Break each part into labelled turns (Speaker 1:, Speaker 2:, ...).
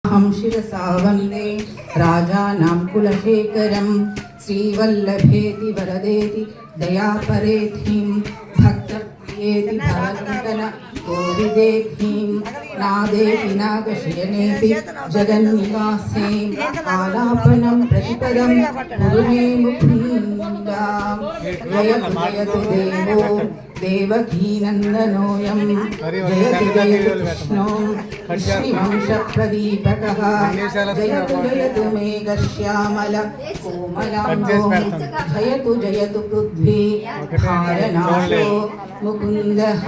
Speaker 1: अहं शिरसा वन्दे राजानां कुलशेखरं श्रीवल्लभेति वरदेति दयापरेथिं भक्तप्रियेति भवन्तन कोविदेथिं नादेति नागशयनेति जगन्निवासे आलापनं प्रतिपदं गुरु मे मुकुन्दा जयतु जयतु देवो देवकीनन्दनोऽयं जयतु जयतु कृष्णो कृष्णवंशप्रदीपकः जयतु जयतु मेघश्यामल कोमलाम्बो जयतु जयतु पृथ्वी भारनाशो मुकुन्दः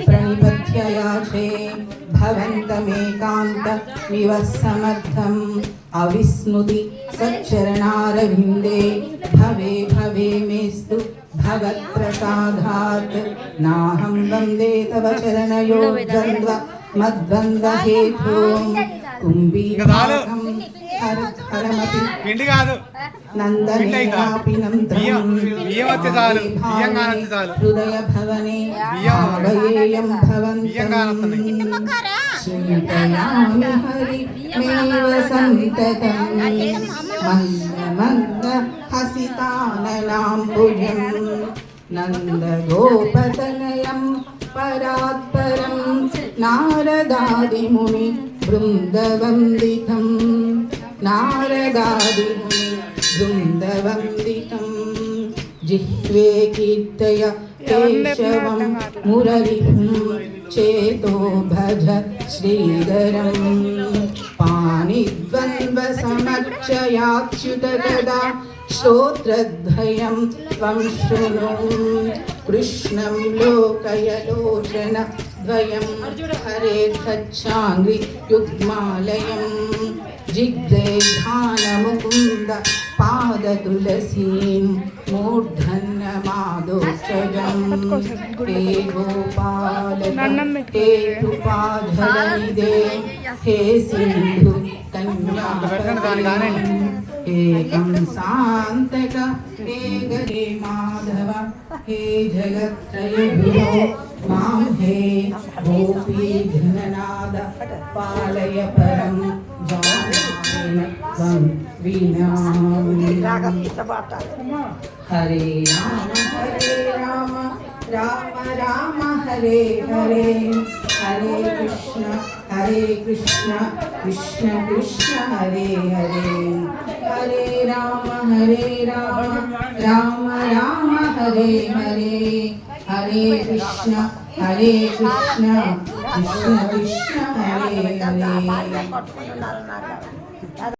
Speaker 1: प्रणिपत्ययाचे भवन्तमेकान्तमिव समर्थम् अविस्मृति सच्चरणारविन्दे भवे भवे मेस्तु भगत्प्रसादात् नाहं वन्दे तव चरणयो द्वन्द्व मद्वन्द्वहेतुं कुम्भीपाकं हरमपि नन्दनेनापि नन्दनं हृदयभवने आवयेयं भवन्तम् चिन्तयामि हरिमेव सन्ततं मन्द हसिताननाम्बुजं नन्दगोपतनयं परात्परं नारदादिमुनि बृन्दवन्दितं नारदादिमुनि बृन्दवन्दितं जिह्वे कीर्तय केशवं मुररिं चेतो भज श्रीधरं पाणिद्वन्द्वसमर्चयाच्युतगदा श्रोत्रद्वयं त्वं शृणु कृष्णं लोकयलोचन द्वयं हरेर्गच्छाङ्घ्रि युग्मालयं जिग्रे ध्यानमुकुन्द पादतुलसीं मूर्धन्यमादोक्षजं हे गोपाल हे कृपाधरनिधे हे सिन्धु कन्यापते एकं शान्तक हे गरे माधव हे जगत्त्रयगुरो मां हे गोपी घननाद पालय परं जानामि त्वं विना हरे राम राम राम हरे हरे हरे कृष्ण कृष्ण कृष्ण हरे हरे हरे राम राम राम हरे हरे हरे कृष्ण कृष्ण कृष्ण हरे हरे